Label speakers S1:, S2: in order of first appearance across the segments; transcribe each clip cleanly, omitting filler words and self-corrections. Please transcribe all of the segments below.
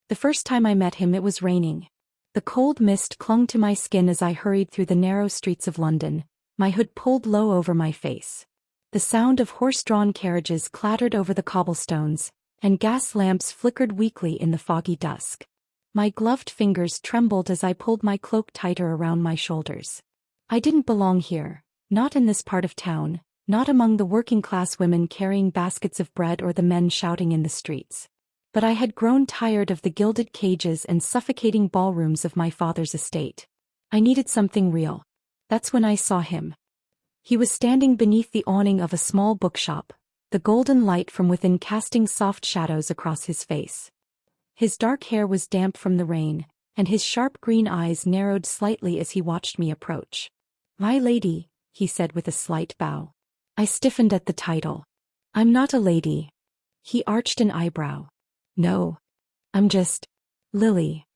S1: The first time I met him it was raining. The cold mist clung to my skin as I hurried through the narrow streets of London, my hood pulled low over my face. The sound of horse-drawn carriages clattered over the cobblestones, and gas lamps flickered weakly in the foggy dusk. My gloved fingers trembled as I pulled my cloak tighter around my shoulders. I didn't belong here, not in this part of town, not among the working-class women carrying baskets of bread or the men shouting in the streets. But I had grown tired of the gilded cages and suffocating ballrooms of my father's estate. I needed something real. That's when I saw him. He was standing beneath the awning of a small bookshop, the golden light from within casting soft shadows across his face. His dark hair was damp from the rain, and his sharp green eyes narrowed slightly as he watched me approach. "My lady," he said with a slight bow. I stiffened at the title. "I'm not a lady." He arched an eyebrow. "No. I'm just Lily."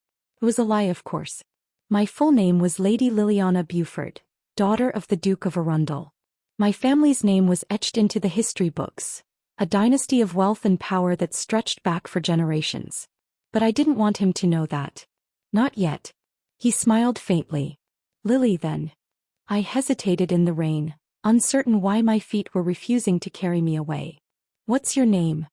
S1: It was a lie, of course. My full name was Lady Liliana Beaufort, daughter of the Duke of Arundel. My family's name was etched into the history books, a dynasty of wealth and power that stretched back for generations. But I didn't want him to know that. Not yet. He smiled faintly. "Lily, then." I hesitated in the rain, uncertain why my feet were refusing to carry me away. "What's your name?"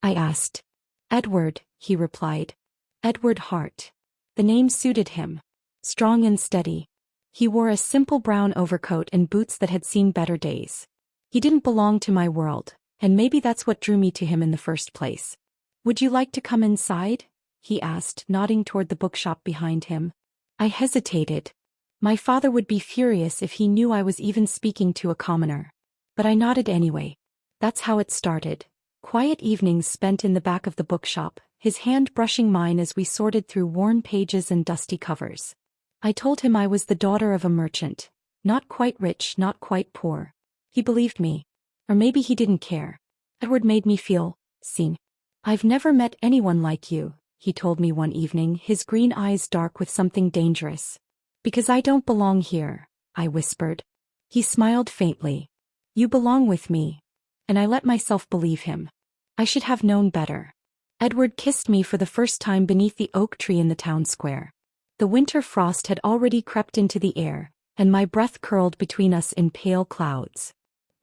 S1: I asked. "Edward," he replied. "Edward Hart." The name suited him. Strong and steady. He wore a simple brown overcoat and boots that had seen better days. He didn't belong to my world, and maybe that's what drew me to him in the first place. "Would you like to come inside?" he asked, nodding toward the bookshop behind him. I hesitated. My father would be furious if he knew I was even speaking to a commoner. But I nodded anyway. That's how it started. Quiet evenings spent in the back of the bookshop, his hand brushing mine as we sorted through worn pages and dusty covers. I told him I was the daughter of a merchant. Not quite rich, not quite poor. He believed me. Or maybe he didn't care. Edward made me feel seen. "I've never met anyone like you," he told me one evening, his green eyes dark with something dangerous. "Because I don't belong here," I whispered. He smiled faintly. "You belong with me." And I let myself believe him. I should have known better. Edward kissed me for the first time beneath the oak tree in the town square. The winter frost had already crept into the air, and my breath curled between us in pale clouds.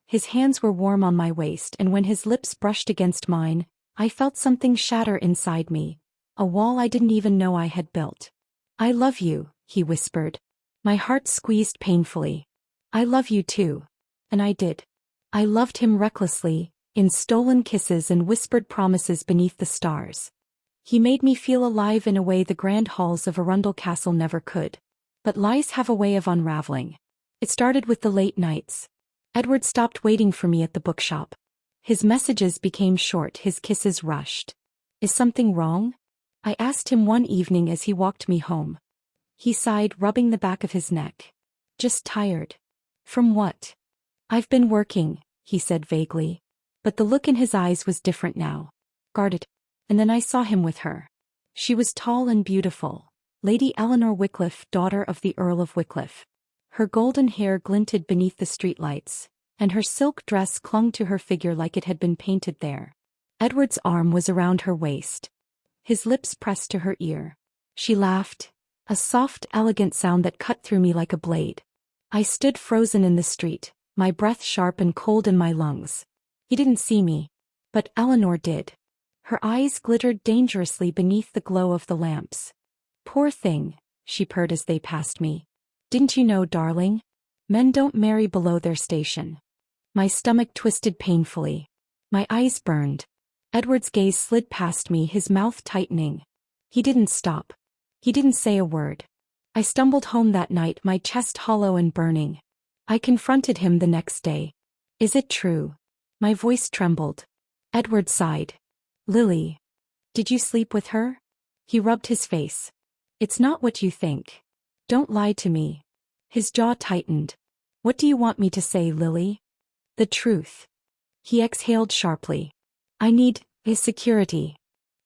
S1: His hands were warm on my waist, and when his lips brushed against mine, I felt something shatter inside me, a wall I didn't even know I had built. "I love you," he whispered. My heart squeezed painfully. "I love you too." And I did. I loved him recklessly, in stolen kisses and whispered promises beneath the stars. He made me feel alive in a way the grand halls of Arundel Castle never could. But lies have a way of unraveling. It started with the late nights. Edward stopped waiting for me at the bookshop. His messages became short, his kisses rushed. "Is something wrong?" I asked him one evening as he walked me home. He sighed, rubbing the back of his neck. "Just tired." "From what?" "I've been working," he said vaguely. But the look in his eyes was different now. Guarded. And then I saw him with her. She was tall and beautiful. Lady Eleanor Wycliffe, daughter of the Earl of Wycliffe. Her golden hair glinted beneath the streetlights, and her silk dress clung to her figure like it had been painted there. Edward's arm was around her waist. His lips pressed to her ear. She laughed, a soft, elegant sound that cut through me like a blade. I stood frozen in the street, my breath sharp and cold in my lungs. He didn't see me. But Eleanor did. Her eyes glittered dangerously beneath the glow of the lamps. "Poor thing," she purred as they passed me. "Didn't you know, darling? Men don't marry below their station." My stomach twisted painfully. My eyes burned. Edward's gaze slid past me, his mouth tightening. He didn't stop. He didn't say a word. I stumbled home that night, my chest hollow and burning. I confronted him the next day. "Is it true?" My voice trembled. Edward sighed. "Lily. Did you sleep with her?" He rubbed his face. "It's not what you think. Don't lie to me." His jaw tightened. "What do you want me to say, Lily?" "The truth." He exhaled sharply. "I need his security."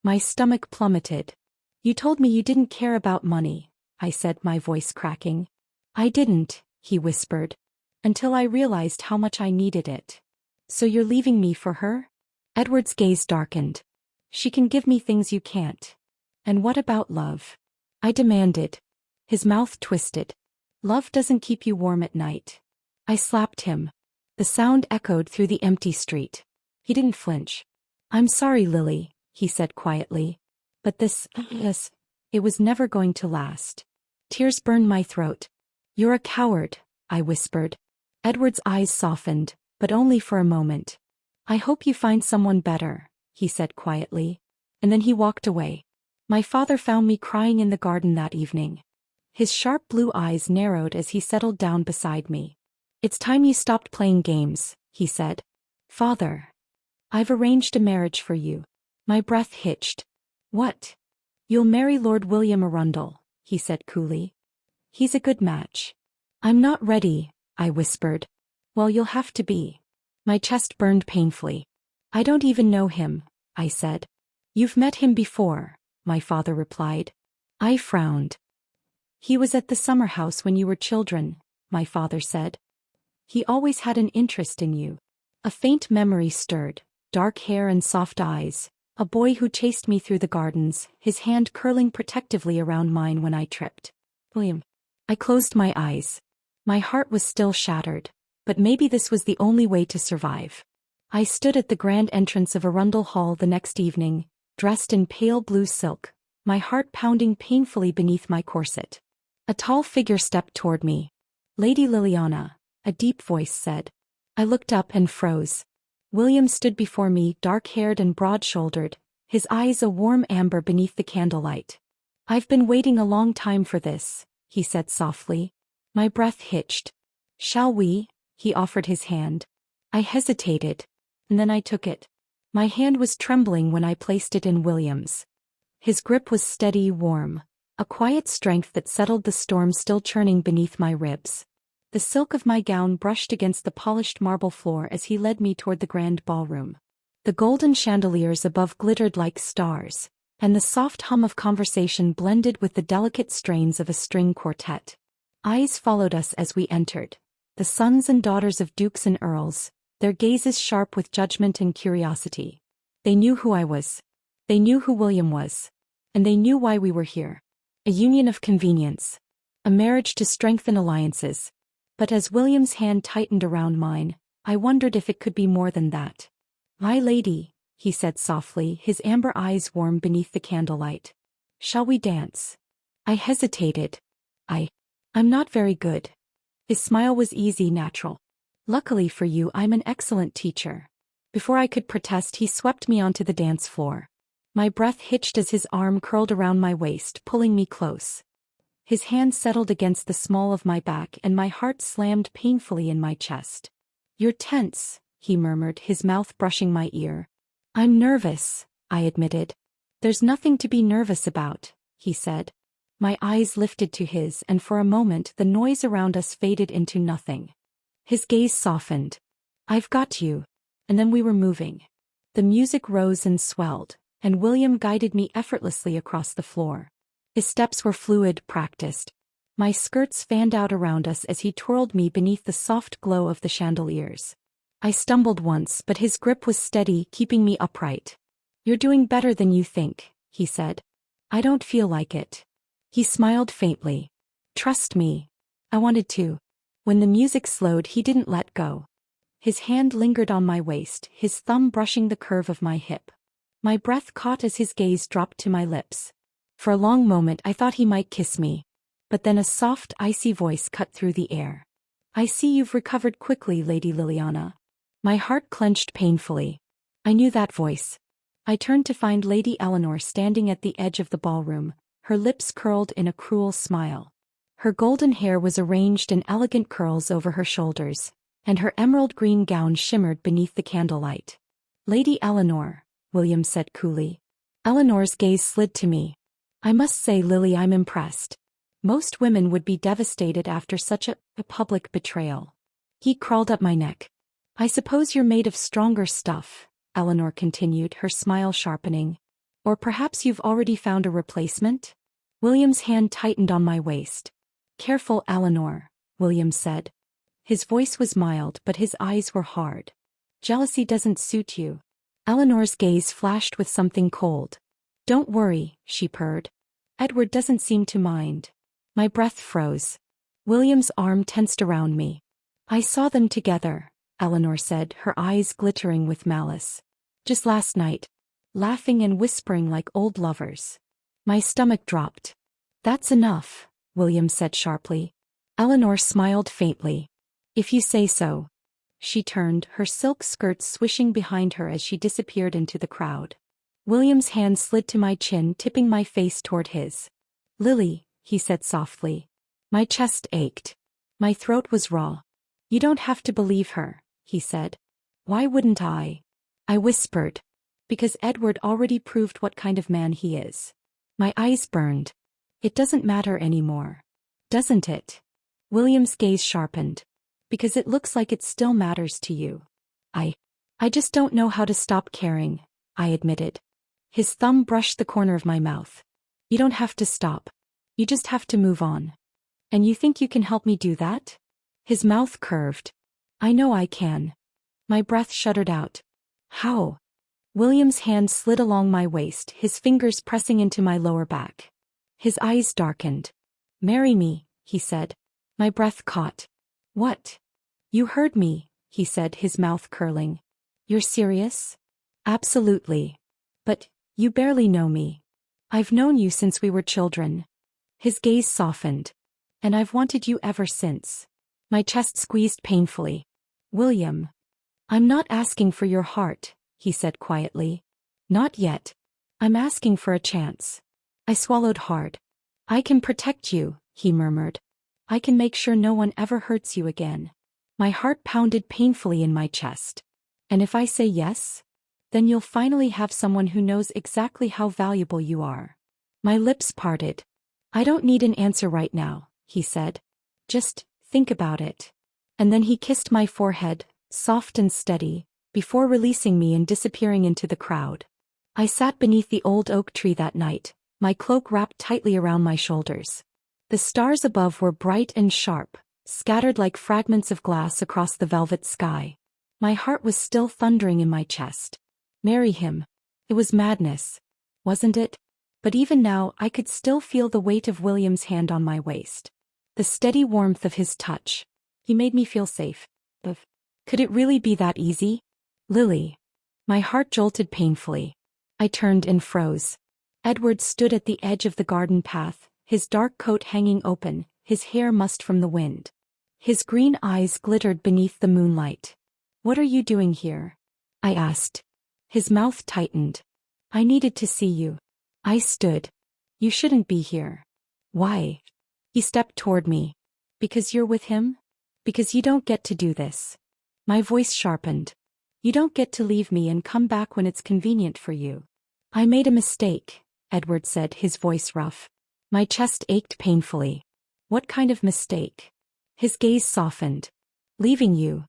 S1: My stomach plummeted. "You told me you didn't care about money," I said, my voice cracking. "I didn't," he whispered, "until I realized how much I needed it." "So you're leaving me for her?" Edward's gaze darkened. "She can give me things you can't." And what about love? I demanded. His mouth twisted. Love doesn't keep you warm at night. I slapped him. The sound echoed through the empty street. He didn't flinch. I'm sorry, Lily, he said quietly. But it was never going to last. Tears burned my throat. You're a coward, I whispered. Edward's eyes softened, but only for a moment. I hope you find someone better, he said quietly. And then he walked away. My father found me crying in the garden that evening. His sharp blue eyes narrowed as he settled down beside me. It's time you stopped playing games, he said. Father. I've arranged a marriage for you. My breath hitched. What? You'll marry Lord William Arundel, he said coolly. He's a good match. I'm not ready, I whispered. Well, you'll have to be. My chest burned painfully. I don't even know him, I said. You've met him before, my father replied. I frowned. He was at the summer house when you were children, my father said. He always had an interest in you. A faint memory stirred, dark hair and soft eyes, a boy who chased me through the gardens, his hand curling protectively around mine when I tripped. William. I closed my eyes. My heart was still shattered, but maybe this was the only way to survive. I stood at the grand entrance of Arundel Hall the next evening, dressed in pale blue silk, my heart pounding painfully beneath my corset. A tall figure stepped toward me. Lady Liliana, a deep voice said. I looked up and froze. William stood before me, dark-haired and broad-shouldered, his eyes a warm amber beneath the candlelight. I've been waiting a long time for this, he said softly. My breath hitched. Shall we? He offered his hand. I hesitated, and then I took it. My hand was trembling when I placed it in William's. His grip was steady, warm, a quiet strength that settled the storm still churning beneath my ribs. The silk of my gown brushed against the polished marble floor as he led me toward the grand ballroom. The golden chandeliers above glittered like stars, and the soft hum of conversation blended with the delicate strains of a string quartet. Eyes followed us as we entered, the sons and daughters of dukes and earls, their gazes sharp with judgment and curiosity. They knew who I was. They knew who William was. And they knew why we were here. A union of convenience. A marriage to strengthen alliances. But as William's hand tightened around mine, I wondered if it could be more than that. My lady, he said softly, his amber eyes warm beneath the candlelight. Shall we dance? I hesitated. I'm not very good. His smile was easy, natural. Luckily for you, I'm an excellent teacher. Before I could protest, he swept me onto the dance floor. My breath hitched as his arm curled around my waist, pulling me close. His hand settled against the small of my back and my heart slammed painfully in my chest. You're tense, he murmured, his mouth brushing my ear. I'm nervous, I admitted. There's nothing to be nervous about, he said. My eyes lifted to his, and for a moment the noise around us faded into nothing. His gaze softened. I've got you. And then we were moving. The music rose and swelled, and William guided me effortlessly across the floor. His steps were fluid, practiced. My skirts fanned out around us as he twirled me beneath the soft glow of the chandeliers. I stumbled once, but his grip was steady, keeping me upright. You're doing better than you think, he said. I don't feel like it. He smiled faintly. Trust me. I wanted to. When the music slowed, he didn't let go. His hand lingered on my waist, his thumb brushing the curve of my hip. My breath caught as his gaze dropped to my lips. For a long moment I thought he might kiss me. But then a soft, icy voice cut through the air. I see you've recovered quickly, Lady Liliana. My heart clenched painfully. I knew that voice. I turned to find Lady Eleanor standing at the edge of the ballroom, her lips curled in a cruel smile. Her golden hair was arranged in elegant curls over her shoulders, and her emerald green gown shimmered beneath the candlelight. Lady Eleanor, William said coolly. Eleanor's gaze slid to me. I must say, Lily, I'm impressed. Most women would be devastated after such a public betrayal. He crawled up my neck. I suppose you're made of stronger stuff, Eleanor continued, her smile sharpening. Or perhaps you've already found a replacement? William's hand tightened on my waist. Careful, Eleanor, William said. His voice was mild, but his eyes were hard. Jealousy doesn't suit you. Eleanor's gaze flashed with something cold. Don't worry, she purred. Edward doesn't seem to mind. My breath froze. William's arm tensed around me. I saw them together, Eleanor said, her eyes glittering with malice. Just last night. Laughing and whispering like old lovers. My stomach dropped. That's enough, William said sharply. Eleanor smiled faintly. If you say so. She turned, her silk skirts swishing behind her as she disappeared into the crowd. William's hand slid to my chin, tipping my face toward his. Lily, he said softly. My chest ached. My throat was raw. You don't have to believe her, he said. Why wouldn't I? I whispered. Because Edward already proved what kind of man he is. My eyes burned. It doesn't matter anymore. Doesn't it? William's gaze sharpened. Because it looks like it still matters to you. I just don't know how to stop caring, I admitted. His thumb brushed the corner of my mouth. You don't have to stop. You just have to move on. And you think you can help me do that? His mouth curved. I know I can. My breath shuddered out. How? William's hand slid along my waist, his fingers pressing into my lower back. His eyes darkened. Marry me, he said. My breath caught. What? You heard me, he said, his mouth curling. You're serious? Absolutely. But, you barely know me. I've known you since we were children. His gaze softened. And I've wanted you ever since. My chest squeezed painfully. William. I'm not asking for your heart, he said quietly. Not yet. I'm asking for a chance. I swallowed hard. I can protect you, he murmured. I can make sure no one ever hurts you again. My heart pounded painfully in my chest. And if I say yes? Then you'll finally have someone who knows exactly how valuable you are. My lips parted. I don't need an answer right now, he said. Just think about it. And then he kissed my forehead, soft and steady, before releasing me and disappearing into the crowd. I sat beneath the old oak tree that night, my cloak wrapped tightly around my shoulders. The stars above were bright and sharp, scattered like fragments of glass across the velvet sky. My heart was still thundering in my chest. Marry him. It was madness. Wasn't it? But even now I could still feel the weight of William's hand on my waist. The steady warmth of his touch. He made me feel safe. Could it really be that easy? Lily. My heart jolted painfully. I turned and froze. Edward stood at the edge of the garden path, his dark coat hanging open, his hair mussed from the wind. His green eyes glittered beneath the moonlight. What are you doing here? I asked. His mouth tightened. I needed to see you. I stood. You shouldn't be here. Why? He stepped toward me. Because you're with him? Because you don't get to do this. My voice sharpened. You don't get to leave me and come back when it's convenient for you. I made a mistake, Edward said, his voice rough. My chest ached painfully. What kind of mistake? His gaze softened. Leaving you.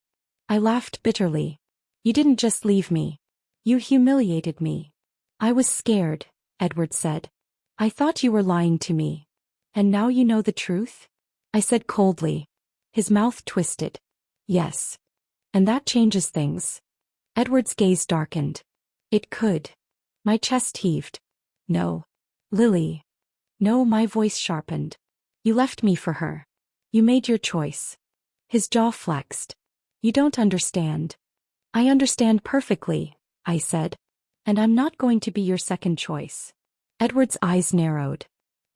S1: I laughed bitterly. You didn't just leave me. You humiliated me. I was scared, Edward said. I thought you were lying to me. And now you know the truth? I said coldly. His mouth twisted. Yes. And that changes things. Edward's gaze darkened. It could. My chest heaved. No. Lily. No, my voice sharpened. You left me for her. You made your choice. His jaw flexed. You don't understand. I understand perfectly, I said. And I'm not going to be your second choice. Edward's eyes narrowed.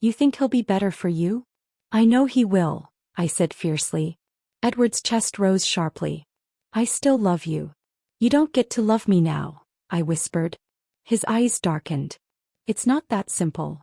S1: You think he'll be better for you? I know he will, I said fiercely. Edward's chest rose sharply. I still love you. You don't get to love me now, I whispered. His eyes darkened. It's not that simple.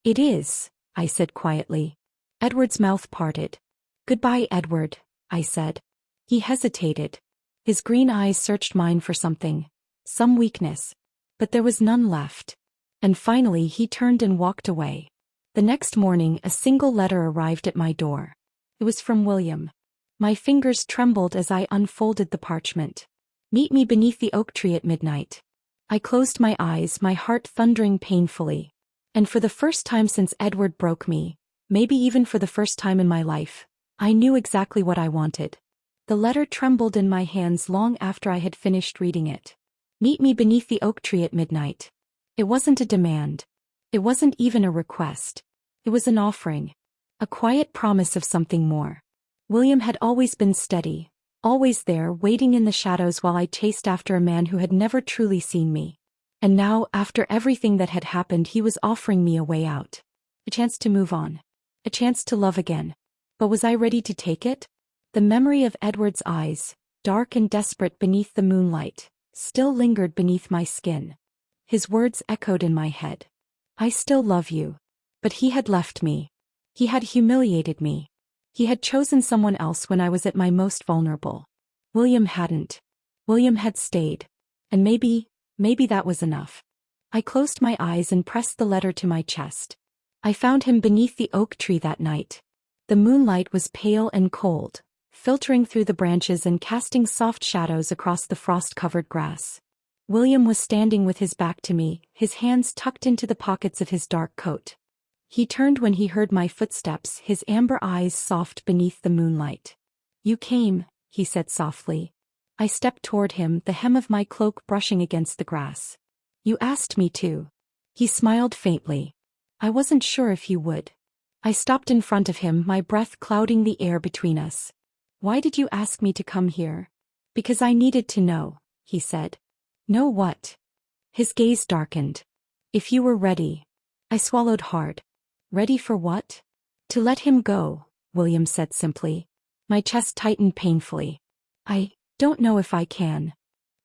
S1: It is, I said quietly. Edward's mouth parted. Goodbye, Edward, I said. He hesitated. His green eyes searched mine for something, some weakness. But there was none left. And finally he turned and walked away. The next morning a single letter arrived at my door. It was from William. My fingers trembled as I unfolded the parchment. Meet me beneath the oak tree at midnight. I closed my eyes, my heart thundering painfully. And for the first time since Edward broke me, maybe even for the first time in my life, I knew exactly what I wanted. The letter trembled in my hands long after I had finished reading it. Meet me beneath the oak tree at midnight. It wasn't a demand. It wasn't even a request. It was an offering. A quiet promise of something more. William had always been steady, always there waiting in the shadows while I chased after a man who had never truly seen me. And now, after everything that had happened, he was offering me a way out. A chance to move on. A chance to love again. But was I ready to take it? The memory of Edward's eyes, dark and desperate beneath the moonlight, still lingered beneath my skin. His words echoed in my head. I still love you. But he had left me. He had humiliated me. He had chosen someone else when I was at my most vulnerable. William hadn't. William had stayed. And maybe that was enough. I closed my eyes and pressed the letter to my chest. I found him beneath the oak tree that night. The moonlight was pale and cold, filtering through the branches and casting soft shadows across the frost-covered grass. William was standing with his back to me, his hands tucked into the pockets of his dark coat. He turned when he heard my footsteps, his amber eyes soft beneath the moonlight. You came, he said softly. I stepped toward him, the hem of my cloak brushing against the grass. You asked me to. He smiled faintly. I wasn't sure if you would. I stopped in front of him, my breath clouding the air between us. Why did you ask me to come here? Because I needed to know, he said. Know what? His gaze darkened. If you were ready. I swallowed hard. Ready for what? To let him go, William said simply. My chest tightened painfully. I don't know if I can.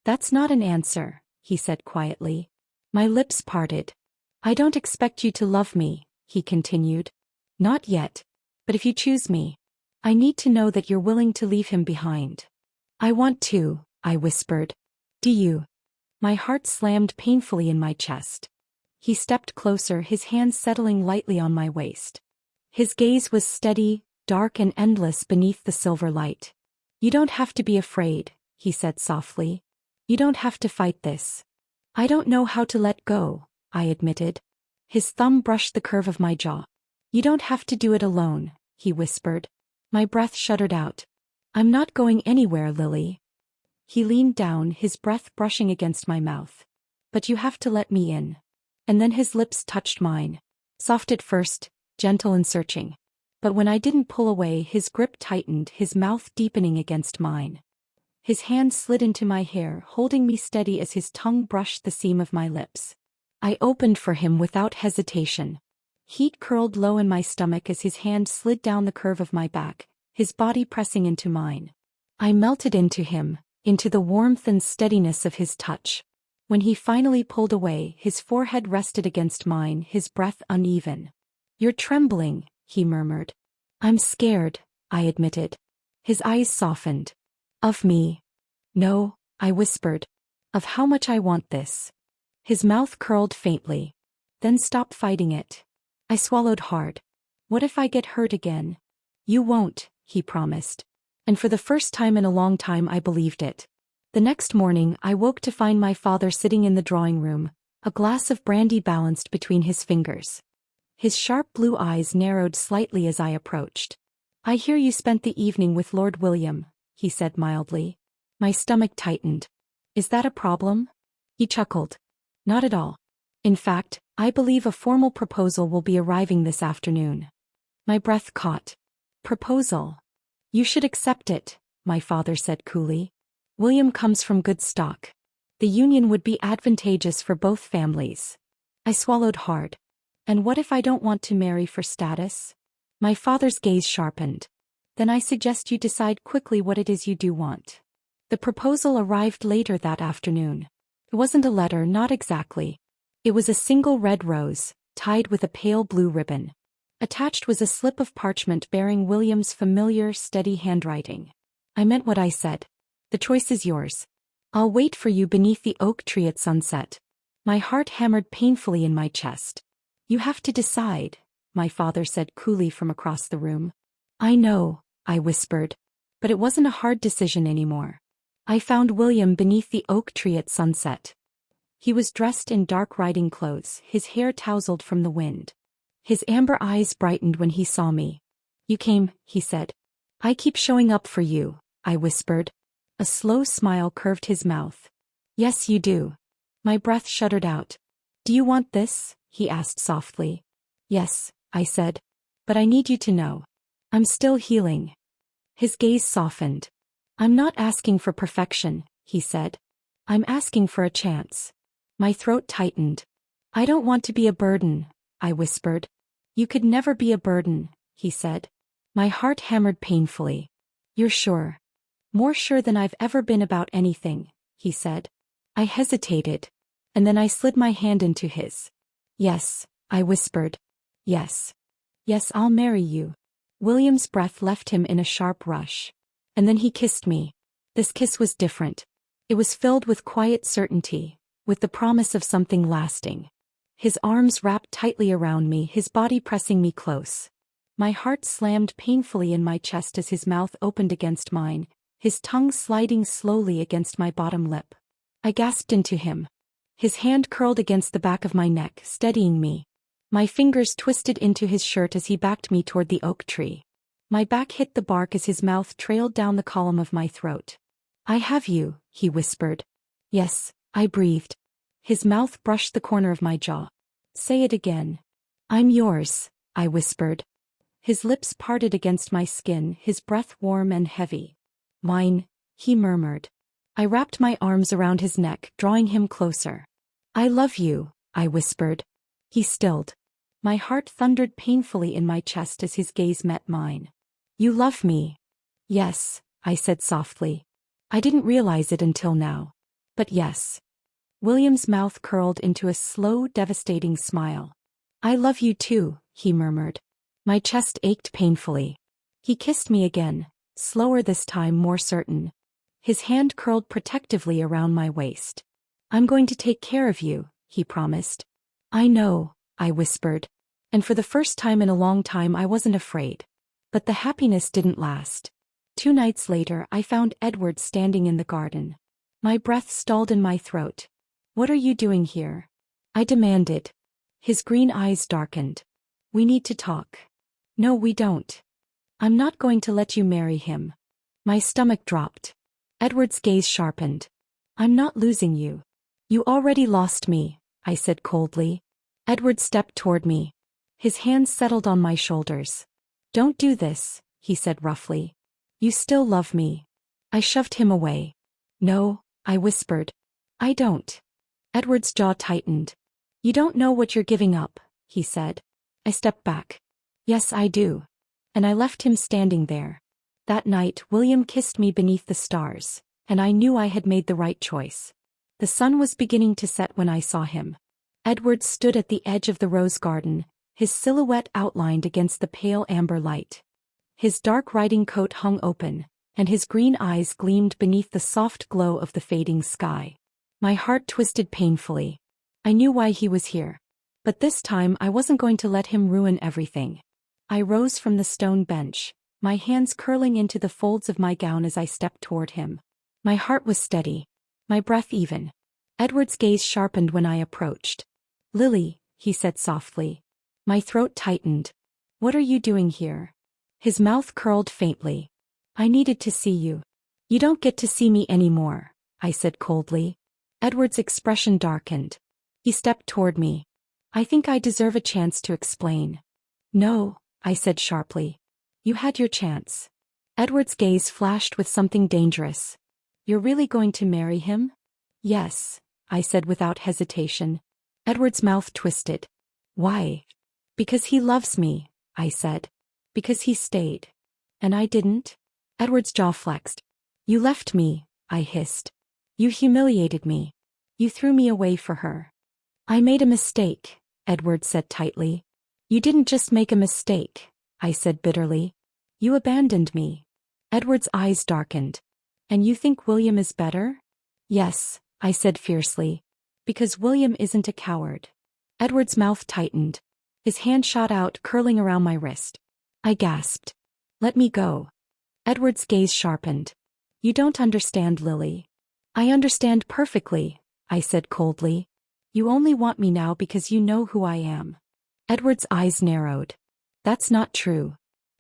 S1: That's not an answer, he said quietly. My lips parted. I don't expect you to love me, he continued. Not yet. But if you choose me, I need to know that you're willing to leave him behind. I want to, I whispered. Do you? My heart slammed painfully in my chest. He stepped closer, his hands settling lightly on my waist. His gaze was steady, dark and endless beneath the silver light. You don't have to be afraid, he said softly. You don't have to fight this. I don't know how to let go, I admitted. His thumb brushed the curve of my jaw. You don't have to do it alone, he whispered. My breath shuddered out. I'm not going anywhere, Lily. He leaned down, his breath brushing against my mouth. But you have to let me in. And then his lips touched mine. Soft at first, gentle and searching. But when I didn't pull away, his grip tightened, his mouth deepening against mine. His hand slid into my hair, holding me steady as his tongue brushed the seam of my lips. I opened for him without hesitation. Heat curled low in my stomach as his hand slid down the curve of my back, his body pressing into mine. I melted into him, into the warmth and steadiness of his touch. When he finally pulled away, his forehead rested against mine, his breath uneven. You're trembling, he murmured. I'm scared, I admitted. His eyes softened. Of me? No, I whispered. Of how much I want this. His mouth curled faintly. Then stop fighting it. I swallowed hard. What if I get hurt again? You won't, he promised. And for the first time in a long time I believed it. The next morning I woke to find my father sitting in the drawing room, a glass of brandy balanced between his fingers. His sharp blue eyes narrowed slightly as I approached. I hear you spent the evening with Lord William, he said mildly. My stomach tightened. Is that a problem? He chuckled. Not at all. In fact, I believe a formal proposal will be arriving this afternoon. My breath caught. Proposal? You should accept it, my father said coolly. William comes from good stock. The union would be advantageous for both families. I swallowed hard. And what if I don't want to marry for status? My father's gaze sharpened. Then I suggest you decide quickly what it is you do want. The proposal arrived later that afternoon. It wasn't a letter, not exactly. It was a single red rose, tied with a pale blue ribbon. Attached was a slip of parchment bearing William's familiar, steady handwriting. I meant what I said. The choice is yours. I'll wait for you beneath the oak tree at sunset. My heart hammered painfully in my chest. You have to decide, my father said coolly from across the room. I know, I whispered. But it wasn't a hard decision anymore. I found William beneath the oak tree at sunset. He was dressed in dark riding clothes, his hair tousled from the wind. His amber eyes brightened when he saw me. You came, he said. I keep showing up for you, I whispered. A slow smile curved his mouth. Yes, you do. My breath shuddered out. Do you want this? he asked softly. Yes, I said. But I need you to know. I'm still healing. His gaze softened. I'm not asking for perfection, he said. I'm asking for a chance. My throat tightened. I don't want to be a burden, I whispered. You could never be a burden, he said. My heart hammered painfully. You're sure? More sure than I've ever been about anything, he said. I hesitated. And then I slid my hand into his. Yes, I whispered. Yes. Yes, I'll marry you. William's breath left him in a sharp rush. And then he kissed me. This kiss was different. It was filled with quiet certainty, with the promise of something lasting. His arms wrapped tightly around me, his body pressing me close. My heart slammed painfully in my chest as his mouth opened against mine, his tongue sliding slowly against my bottom lip. I gasped into him. His hand curled against the back of my neck, steadying me. My fingers twisted into his shirt as he backed me toward the oak tree. My back hit the bark as his mouth trailed down the column of my throat. I have you, he whispered. Yes, I breathed. His mouth brushed the corner of my jaw. Say it again. I'm yours, I whispered. His lips parted against my skin, his breath warm and heavy. Mine, he murmured. I wrapped my arms around his neck, drawing him closer. I love you, I whispered. He stilled. My heart thundered painfully in my chest as his gaze met mine. You love me? Yes, I said softly. I didn't realize it until now. But yes. William's mouth curled into a slow, devastating smile. I love you too, he murmured. My chest ached painfully. He kissed me again, slower this time, more certain. His hand curled protectively around my waist. I'm going to take care of you, he promised. I know, I whispered. And for the first time in a long time I wasn't afraid. But the happiness didn't last. 2 nights later I found Edward standing in the garden. My breath stalled in my throat. What are you doing here? I demanded. His green eyes darkened. We need to talk. No, we don't. I'm not going to let you marry him. My stomach dropped. Edward's gaze sharpened. I'm not losing you. You already lost me, I said coldly. Edward stepped toward me. His hands settled on my shoulders. Don't do this, he said roughly. You still love me. I shoved him away. No, I whispered. I don't. Edward's jaw tightened. You don't know what you're giving up, he said. I stepped back. Yes, I do. And I left him standing there. That night, William kissed me beneath the stars, and I knew I had made the right choice. The sun was beginning to set when I saw him. Edward stood at the edge of the rose garden, his silhouette outlined against the pale amber light. His dark riding coat hung open, and his green eyes gleamed beneath the soft glow of the fading sky. My heart twisted painfully. I knew why he was here. But this time I wasn't going to let him ruin everything. I rose from the stone bench, my hands curling into the folds of my gown as I stepped toward him. My heart was steady, my breath even. Edward's gaze sharpened when I approached. Lily, he said softly. My throat tightened. What are you doing here? His mouth curled faintly. I needed to see you. You don't get to see me anymore, I said coldly. Edward's expression darkened. He stepped toward me. I think I deserve a chance to explain. No, I said sharply. You had your chance. Edward's gaze flashed with something dangerous. You're really going to marry him? Yes, I said without hesitation. Edward's mouth twisted. Why? Because he loves me, I said. Because he stayed. And I didn't? Edward's jaw flexed. You left me, I hissed. You humiliated me. You threw me away for her. I made a mistake, Edward said tightly. You didn't just make a mistake, I said bitterly. You abandoned me. Edward's eyes darkened. And you think William is better? Yes, I said fiercely. Because William isn't a coward. Edward's mouth tightened. His hand shot out, curling around my wrist. I gasped. Let me go. Edward's gaze sharpened. You don't understand, Lily. I understand perfectly, I said coldly. You only want me now because you know who I am. Edward's eyes narrowed. That's not true.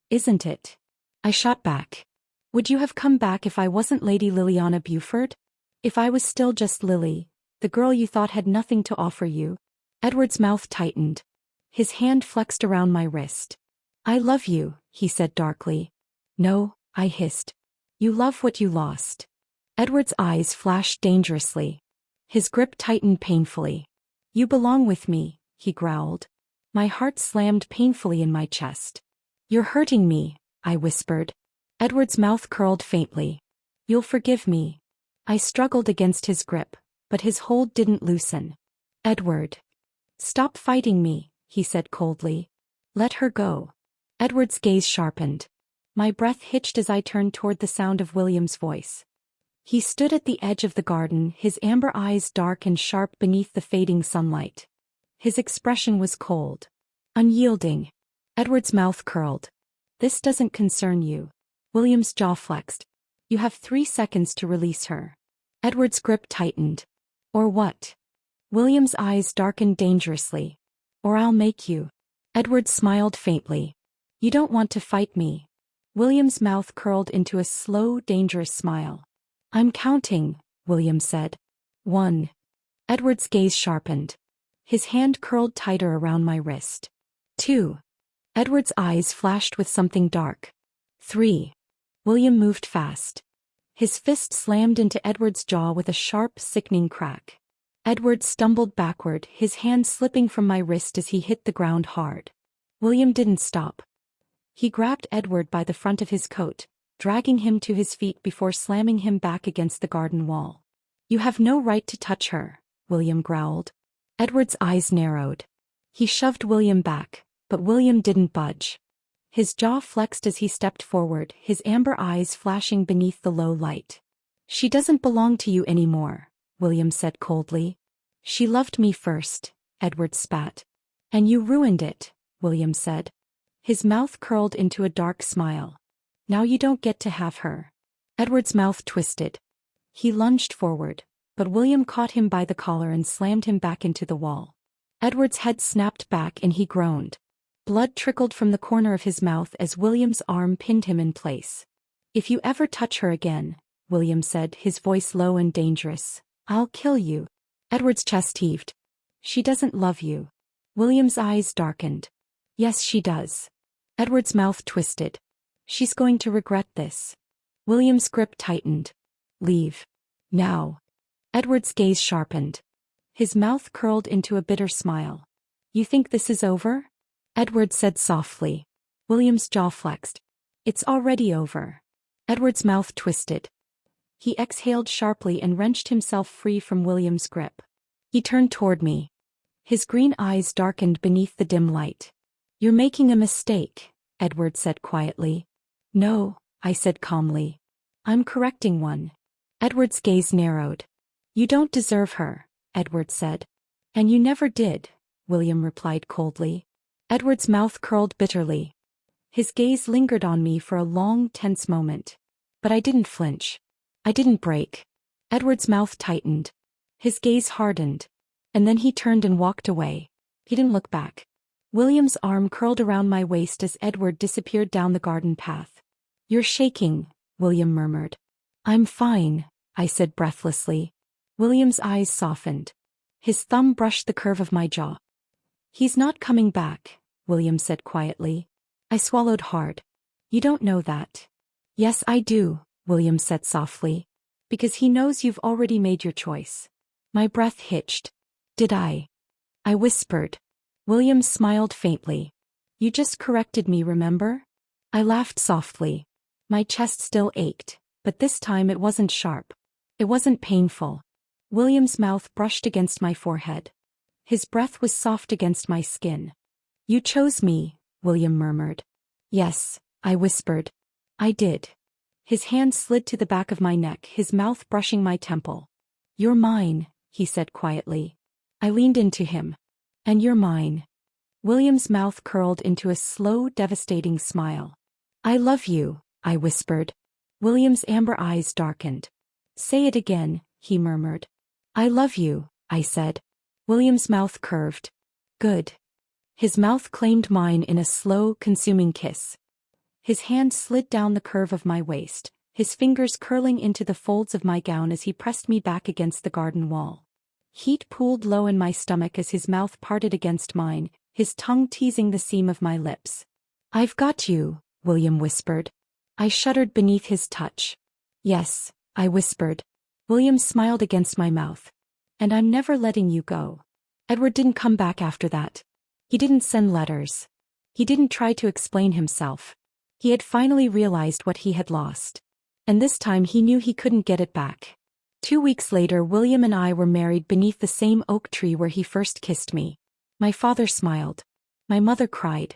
S1: Isn't it? I shot back. Would you have come back if I wasn't Lady Liliana Buford? If I was still just Lily, the girl you thought had nothing to offer you? Edward's mouth tightened. His hand flexed around my wrist. I love you, he said darkly. No, I hissed. You love what you lost. Edward's eyes flashed dangerously. His grip tightened painfully. You belong with me, he growled. My heart slammed painfully in my chest. You're hurting me, I whispered. Edward's mouth curled faintly. You'll forgive me. I struggled against his grip, but his hold didn't loosen. Edward. Stop fighting me, he said coldly. Let her go. Edward's gaze sharpened. My breath hitched as I turned toward the sound of William's voice. He stood at the edge of the garden, his amber eyes dark and sharp beneath the fading sunlight. His expression was cold. Unyielding. Edward's mouth curled. This doesn't concern you. William's jaw flexed. You have 3 seconds to release her. Edward's grip tightened. Or what? William's eyes darkened dangerously. Or I'll make you. Edward smiled faintly. You don't want to fight me. William's mouth curled into a slow, dangerous smile. I'm counting, William said. 1. Edward's gaze sharpened. His hand curled tighter around my wrist. 2. Edward's eyes flashed with something dark. 3. William moved fast. His fist slammed into Edward's jaw with a sharp, sickening crack. Edward stumbled backward, his hand slipping from my wrist as he hit the ground hard. William didn't stop. He grabbed Edward by the front of his coat, dragging him to his feet before slamming him back against the garden wall. You have no right to touch her, William growled. Edward's eyes narrowed. He shoved William back, but William didn't budge. His jaw flexed as he stepped forward, his amber eyes flashing beneath the low light. She doesn't belong to you anymore, William said coldly. She loved me first, Edward spat. And you ruined it, William said. His mouth curled into a dark smile. Now you don't get to have her. Edward's mouth twisted. He lunged forward, but William caught him by the collar and slammed him back into the wall. Edward's head snapped back and he groaned. Blood trickled from the corner of his mouth as William's arm pinned him in place. If you ever touch her again, William said, his voice low and dangerous, I'll kill you. Edward's chest heaved. She doesn't love you. William's eyes darkened. Yes, she does. Edward's mouth twisted. She's going to regret this. William's grip tightened. Leave. Now. Edward's gaze sharpened. His mouth curled into a bitter smile. You think this is over? Edward said softly. William's jaw flexed. It's already over. Edward's mouth twisted. He exhaled sharply and wrenched himself free from William's grip. He turned toward me. His green eyes darkened beneath the dim light. You're making a mistake, Edward said quietly. No, I said calmly. I'm correcting one. Edward's gaze narrowed. You don't deserve her, Edward said. And you never did, William replied coldly. Edward's mouth curled bitterly. His gaze lingered on me for a long, tense moment. But I didn't flinch. I didn't break. Edward's mouth tightened. His gaze hardened. And then he turned and walked away. He didn't look back. William's arm curled around my waist as Edward disappeared down the garden path. You're shaking, William murmured. I'm fine, I said breathlessly. William's eyes softened. His thumb brushed the curve of my jaw. He's not coming back, William said quietly. I swallowed hard. You don't know that. Yes, I do, William said softly. Because he knows you've already made your choice. My breath hitched. Did I? I whispered. William smiled faintly. You just corrected me, remember? I laughed softly. My chest still ached, but this time it wasn't sharp. It wasn't painful. William's mouth brushed against my forehead. His breath was soft against my skin. You chose me, William murmured. Yes, I whispered. I did. His hand slid to the back of my neck, his mouth brushing my temple. You're mine, he said quietly. I leaned into him. And you're mine. William's mouth curled into a slow, devastating smile. I love you, I whispered. William's amber eyes darkened. Say it again, he murmured. I love you, I said. William's mouth curved. Good. His mouth claimed mine in a slow, consuming kiss. His hand slid down the curve of my waist, his fingers curling into the folds of my gown as he pressed me back against the garden wall. Heat pooled low in my stomach as his mouth parted against mine, his tongue teasing the seam of my lips. "I've got you," William whispered. I shuddered beneath his touch. "Yes," I whispered. William smiled against my mouth. "And I'm never letting you go." Edward didn't come back after that. He didn't send letters. He didn't try to explain himself. He had finally realized what he had lost. And this time he knew he couldn't get it back. 2 weeks later, William and I were married beneath the same oak tree where he first kissed me. My father smiled. My mother cried.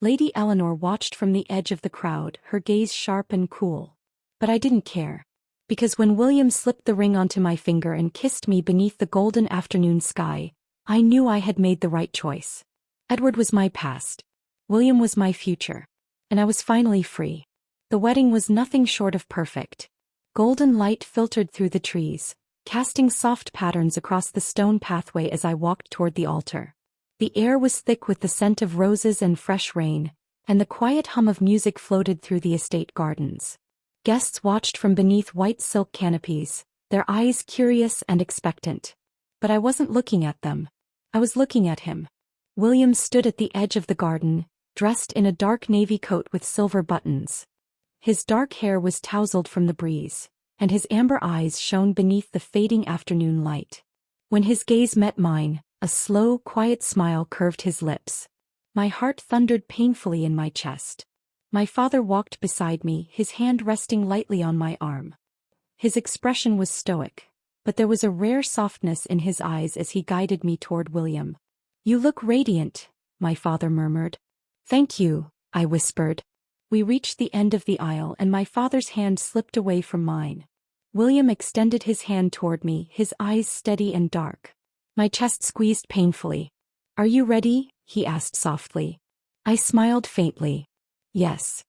S1: Lady Eleanor watched from the edge of the crowd, her gaze sharp and cool. But I didn't care. Because when William slipped the ring onto my finger and kissed me beneath the golden afternoon sky, I knew I had made the right choice. Edward was my past. William was my future. And I was finally free. The wedding was nothing short of perfect. Golden light filtered through the trees, casting soft patterns across the stone pathway as I walked toward the altar. The air was thick with the scent of roses and fresh rain, and the quiet hum of music floated through the estate gardens. Guests watched from beneath white silk canopies, their eyes curious and expectant. But I wasn't looking at them. I was looking at him. William stood at the edge of the garden, dressed in a dark navy coat with silver buttons. His dark hair was tousled from the breeze, and his amber eyes shone beneath the fading afternoon light. When his gaze met mine, a slow, quiet smile curved his lips. My heart thundered painfully in my chest. My father walked beside me, his hand resting lightly on my arm. His expression was stoic, but there was a rare softness in his eyes as he guided me toward William. "You look radiant," my father murmured. "Thank you," I whispered. We reached the end of the aisle and my father's hand slipped away from mine. William extended his hand toward me, his eyes steady and dark. My chest squeezed painfully. "Are you ready?" he asked softly. I smiled faintly. "Yes."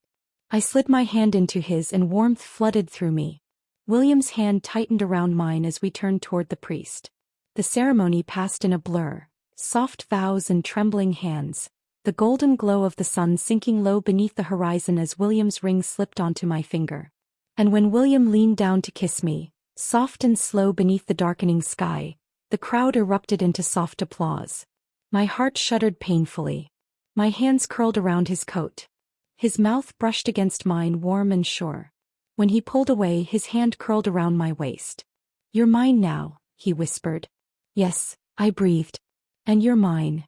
S1: I slid my hand into his and warmth flooded through me. William's hand tightened around mine as we turned toward the priest. The ceremony passed in a blur, soft vows and trembling hands, the golden glow of the sun sinking low beneath the horizon as William's ring slipped onto my finger. And when William leaned down to kiss me, soft and slow beneath the darkening sky, the crowd erupted into soft applause. My heart shuddered painfully. My hands curled around his coat. His mouth brushed against mine, warm and sure. When he pulled away, his hand curled around my waist. "You're mine now," he whispered. "Yes," I breathed. "And you're mine."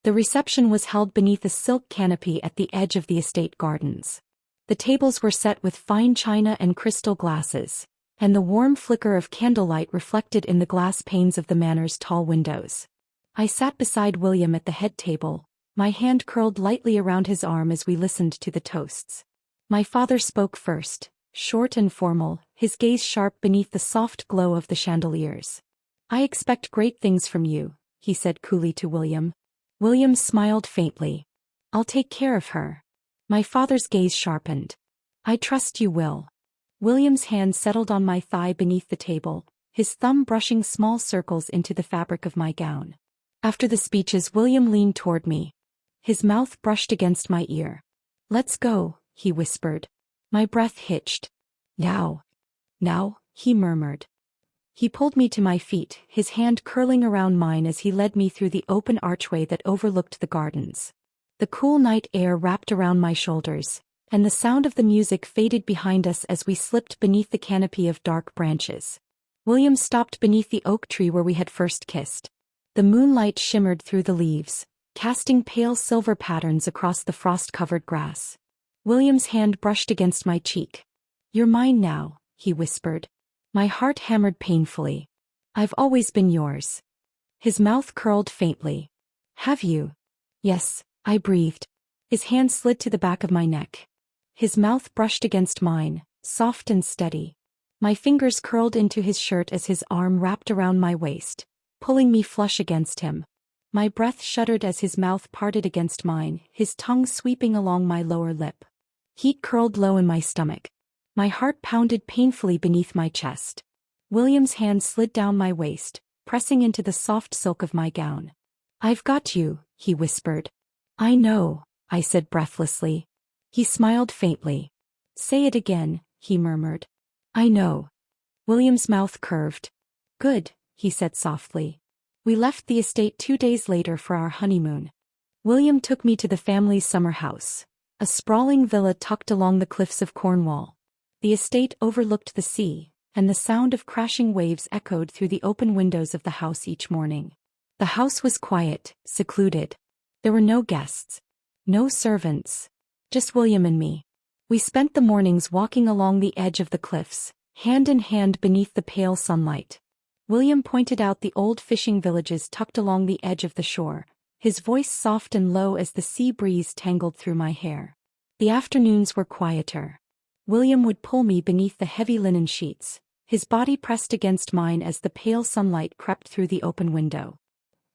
S1: The reception was held beneath a silk canopy at the edge of the estate gardens. The tables were set with fine china and crystal glasses, and the warm flicker of candlelight reflected in the glass panes of the manor's tall windows. I sat beside William at the head table, my hand curled lightly around his arm as we listened to the toasts. My father spoke first, short and formal, his gaze sharp beneath the soft glow of the chandeliers. "I expect great things from you," he said coolly to William. William smiled faintly. "I'll take care of her." My father's gaze sharpened. "I trust you will." William's hand settled on my thigh beneath the table, his thumb brushing small circles into the fabric of my gown. After the speeches, William leaned toward me. His mouth brushed against my ear. "Let's go," he whispered. My breath hitched. Now, he murmured. He pulled me to my feet, his hand curling around mine as he led me through the open archway that overlooked the gardens. The cool night air wrapped around my shoulders, and the sound of the music faded behind us as we slipped beneath the canopy of dark branches. William stopped beneath the oak tree where we had first kissed. The moonlight shimmered through the leaves, casting pale silver patterns across the frost-covered grass. William's hand brushed against my cheek. "You're mine now," he whispered. My heart hammered painfully. "I've always been yours." His mouth curled faintly. "Have you?" "Yes," I breathed. His hand slid to the back of my neck. His mouth brushed against mine, soft and steady. My fingers curled into his shirt as his arm wrapped around my waist, pulling me flush against him. My breath shuddered as his mouth parted against mine, his tongue sweeping along my lower lip. Heat curled low in my stomach. My heart pounded painfully beneath my chest. William's hand slid down my waist, pressing into the soft silk of my gown. "I've got you," he whispered. "I know," I said breathlessly. He smiled faintly. "Say it again," he murmured. "I know." William's mouth curved. "Good," he said softly. We left the estate 2 days later for our honeymoon. William took me to the family's summer house, a sprawling villa tucked along the cliffs of Cornwall. The estate overlooked the sea, and the sound of crashing waves echoed through the open windows of the house each morning. The house was quiet, secluded. There were no guests, no servants, just William and me. We spent the mornings walking along the edge of the cliffs, hand in hand beneath the pale sunlight. William pointed out the old fishing villages tucked along the edge of the shore, his voice soft and low as the sea breeze tangled through my hair. The afternoons were quieter. William would pull me beneath the heavy linen sheets, his body pressed against mine as the pale sunlight crept through the open window.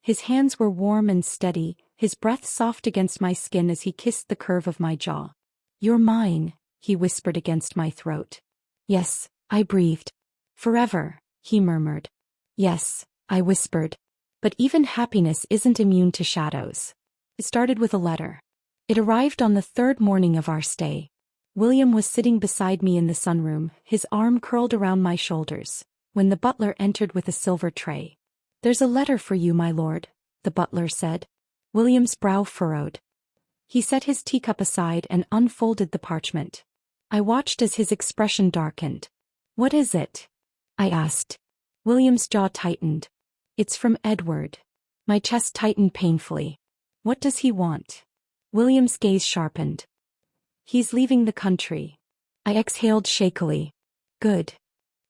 S1: His hands were warm and steady, his breath soft against my skin as he kissed the curve of my jaw. "You're mine," he whispered against my throat. "Yes," I breathed. "Forever," he murmured. "Yes," I whispered. But even happiness isn't immune to shadows. It started with a letter. It arrived on the third morning of our stay. William was sitting beside me in the sunroom, his arm curled around my shoulders, when the butler entered with a silver tray. "There's a letter for you, my lord," the butler said. William's brow furrowed. He set his teacup aside and unfolded the parchment. I watched as his expression darkened. "What is it?" I asked. William's jaw tightened. "It's from Edward." My chest tightened painfully. "What does he want?" William's gaze sharpened. "He's leaving the country." I exhaled shakily. "Good."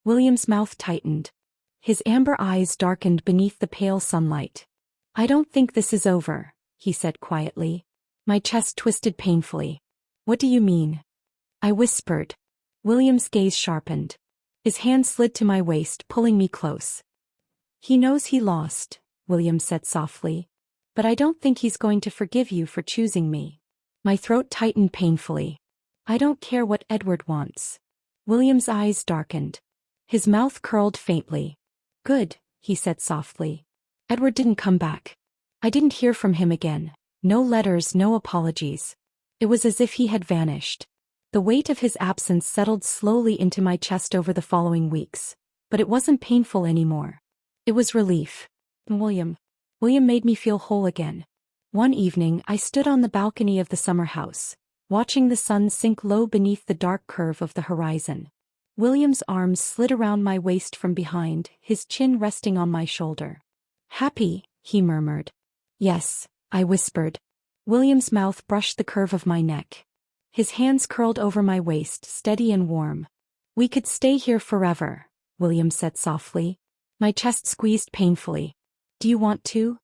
S1: William's mouth tightened. His amber eyes darkened beneath the pale sunlight. "I don't think this is over," he said quietly. My chest twisted painfully. "What do you mean?" I whispered. William's gaze sharpened. His hand slid to my waist, pulling me close. "He knows he lost," William said softly. "But I don't think he's going to forgive you for choosing me." My throat tightened painfully. "I don't care what Edward wants." William's eyes darkened. His mouth curled faintly. "Good," he said softly. "Edward didn't come back. I didn't hear from him again. No letters, no apologies. It was as if he had vanished." The weight of his absence settled slowly into my chest over the following weeks, but it wasn't painful anymore. It was relief. William made me feel whole again. One evening I stood on the balcony of the summer house, watching the sun sink low beneath the dark curve of the horizon. William's arms slid around my waist from behind, his chin resting on my shoulder. "Happy?" he murmured. "Yes," I whispered. William's mouth brushed the curve of my neck. His hands curled over my waist, steady and warm. "We could stay here forever," William said softly. My chest squeezed painfully. "Do you want to?"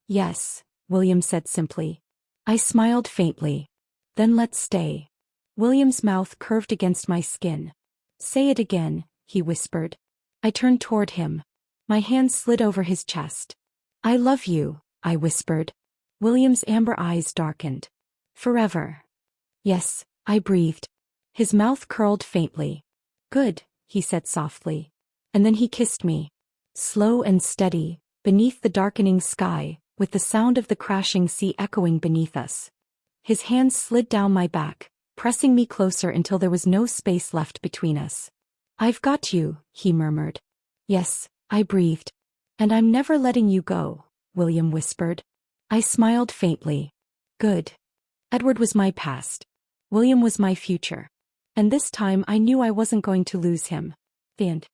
S1: "Yes," William said simply. I smiled faintly. "Then let's stay." William's mouth curved against my skin. "Say it again," he whispered. I turned toward him. My hand slid over his chest. "I love you," I whispered. William's amber eyes darkened. "Forever." "Yes," I breathed. His mouth curled faintly. "Good," he said softly. And then he kissed me. Slow and steady, beneath the darkening sky, with the sound of the crashing sea echoing beneath us. His hands slid down my back, pressing me closer until there was no space left between us. "I've got you," he murmured. "Yes," I breathed. "And I'm never letting you go," William whispered. I smiled faintly. Good. Edward was my past. William was my future. And this time I knew I wasn't going to lose him. The end.